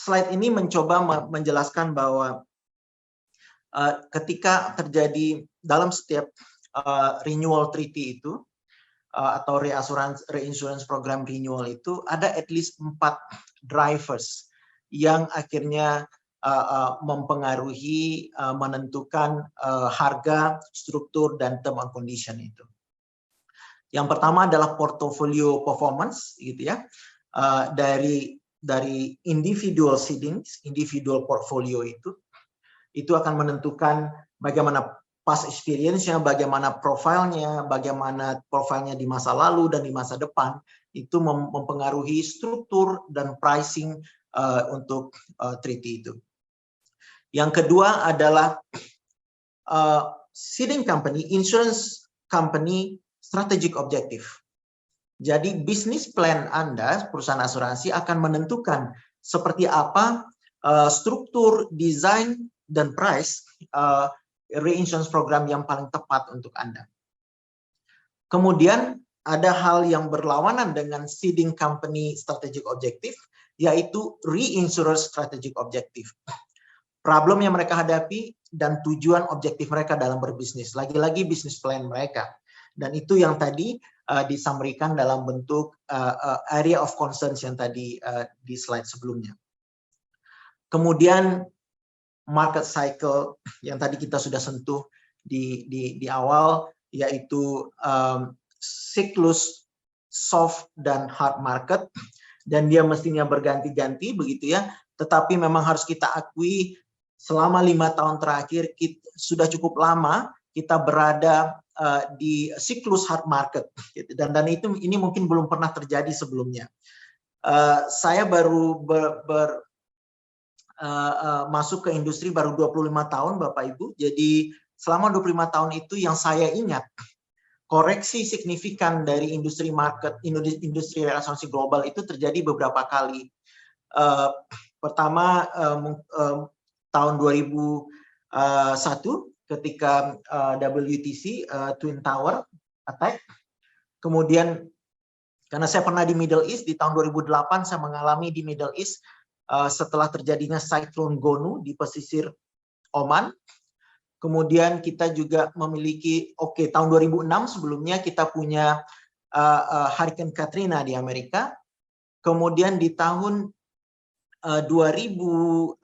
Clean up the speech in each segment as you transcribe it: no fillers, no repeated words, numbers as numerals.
slide ini mencoba menjelaskan bahwa ketika terjadi dalam setiap renewal treaty itu atau reinsurance program renewal itu ada at least 4 drivers yang akhirnya mempengaruhi menentukan harga, struktur, dan term and condition itu. Yang pertama adalah portfolio performance, gitu ya, dari individual seedings, individual portfolio itu akan menentukan bagaimana past experience-nya, bagaimana profilnya, bagaimana profilnya di masa lalu dan di masa depan, itu mempengaruhi struktur dan pricing untuk treaty itu. Yang kedua adalah seeding company, insurance company strategic objective. Jadi bisnis plan Anda, perusahaan asuransi, akan menentukan seperti apa struktur, desain, dan price reinsurance program yang paling tepat untuk Anda. Kemudian ada hal yang berlawanan dengan seeding company strategic objective, yaitu reinsurer strategic objective. Problem yang mereka hadapi dan tujuan objektif mereka dalam berbisnis. Lagi-lagi bisnis plan mereka. Dan itu yang tadi disampaikan dalam bentuk area of concerns yang tadi di slide sebelumnya. Kemudian market cycle yang tadi kita sudah sentuh di awal, yaitu siklus soft dan hard market, dan dia mestinya berganti-ganti begitu ya. Tetapi memang harus kita akui selama 5 tahun terakhir sudah cukup lama kita berada di siklus hard market, gitu. Dan ini mungkin belum pernah terjadi sebelumnya. Saya baru masuk ke industri baru 25 tahun Bapak Ibu. Jadi selama 25 tahun itu yang saya ingat, koreksi signifikan dari industri asuransi global itu terjadi beberapa kali. Pertama tahun 2001 ketika WTC Twin Tower attack. Kemudian karena saya pernah di Middle East di tahun 2008 saya mengalami di Middle East setelah terjadinya Cyclone Gonu di pesisir Oman. Kemudian kita juga memiliki, tahun 2006 sebelumnya kita punya Hurricane Katrina di Amerika. Kemudian di tahun 2011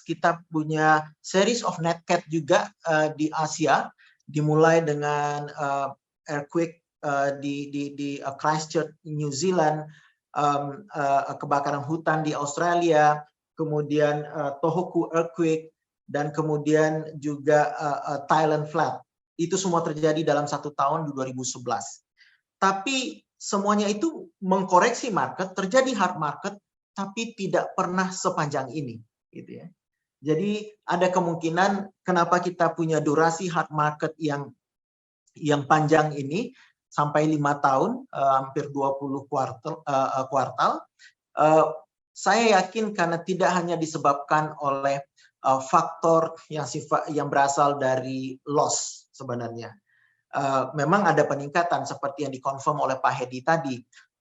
kita punya series of net cat juga di Asia, dimulai dengan earthquake di Christchurch, New Zealand, kebakaran hutan di Australia, kemudian Tohoku earthquake, dan kemudian juga Thailand flood. Itu semua terjadi dalam 1 tahun di 2011. Tapi semuanya itu mengkoreksi market, terjadi hard market, tapi tidak pernah sepanjang ini, gitu ya. Jadi ada kemungkinan kenapa kita punya durasi hard market yang panjang ini sampai 5 tahun, hampir 20 kuartal. Saya yakin karena tidak hanya disebabkan oleh faktor yang berasal dari loss sebenarnya. Memang ada peningkatan seperti yang dikonfirm oleh Pak Hedi tadi.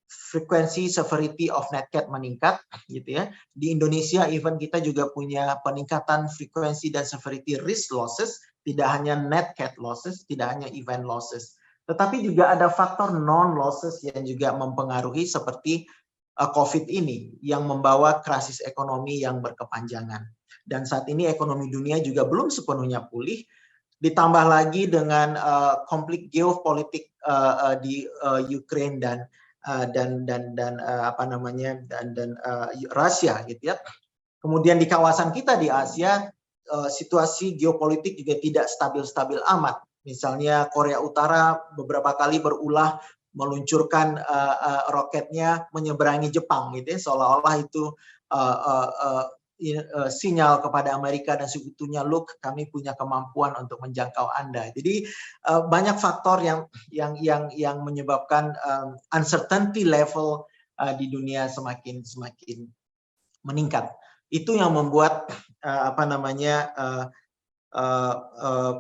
Frekuensi severity of net cat meningkat, gitu ya. Di Indonesia even kita juga punya peningkatan frekuensi dan severity risk losses, tidak hanya net cat losses, tidak hanya event losses, tetapi juga ada faktor non losses yang juga mempengaruhi seperti COVID ini yang membawa krisis ekonomi yang berkepanjangan. Dan saat ini ekonomi dunia juga belum sepenuhnya pulih, ditambah lagi dengan konflik geopolitik di Ukraine dan Rusia, gitu ya. Kemudian di kawasan kita di Asia, situasi geopolitik juga tidak stabil-stabil amat. Misalnya Korea Utara beberapa kali berulah meluncurkan roketnya menyeberangi Jepang, gitu ya, seolah-olah itu sinyal kepada Amerika dan sekutunya, look, kami punya kemampuan untuk menjangkau Anda. Jadi banyak faktor yang menyebabkan uncertainty level di dunia semakin meningkat. Itu yang membuat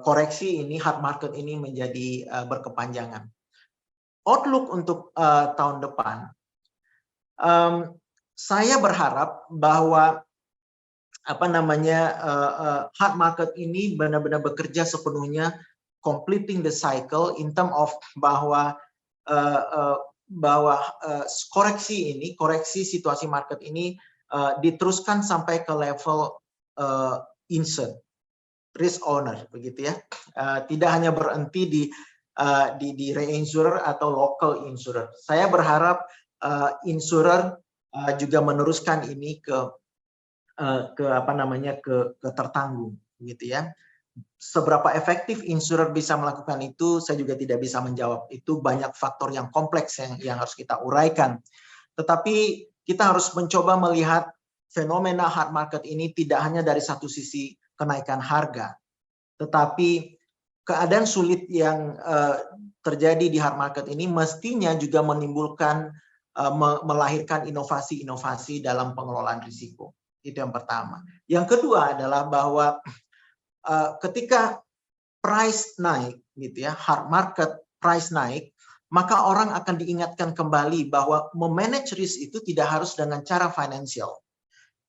koreksi ini, hard market ini menjadi berkepanjangan. Outlook untuk tahun depan, saya berharap bahwa hard market ini benar-benar bekerja sepenuhnya, completing the cycle in term of bahwa koreksi situasi market ini diteruskan sampai ke level insert risk owner, begitu ya. Tidak hanya berhenti di reinsurer atau local insurer. Saya berharap insurer juga meneruskan ini ke tertanggung, gitu ya. Seberapa efektif insurer bisa melakukan itu, saya juga tidak bisa menjawab. Itu banyak faktor yang kompleks yang harus kita uraikan. Tetapi kita harus mencoba melihat fenomena hard market ini tidak hanya dari satu sisi kenaikan harga, tetapi keadaan sulit yang terjadi di hard market ini mestinya juga menimbulkan, melahirkan inovasi-inovasi dalam pengelolaan risiko. Itu yang pertama. Yang kedua adalah bahwa ketika price naik, gitu ya, hard market price naik, maka orang akan diingatkan kembali bahwa memanage risk itu tidak harus dengan cara financial,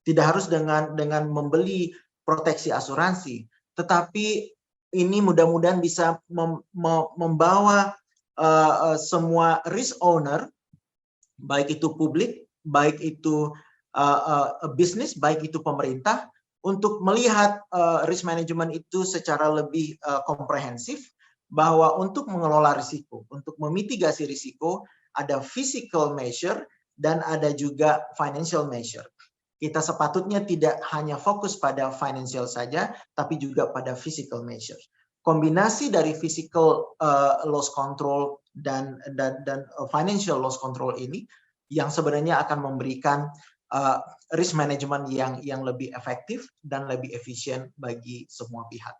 tidak harus dengan membeli proteksi asuransi, tetapi ini mudah-mudahan bisa membawa semua risk owner, baik itu publik, baik itu bisnis, baik itu pemerintah, untuk melihat risk management itu secara lebih komprehensif, bahwa untuk mengelola risiko, untuk memitigasi risiko, ada physical measure dan ada juga financial measure. Kita sepatutnya tidak hanya fokus pada financial saja, tapi juga pada physical measure. Kombinasi dari physical loss control dan financial loss control ini yang sebenarnya akan memberikan risk management yang lebih efektif dan lebih efisien bagi semua pihak.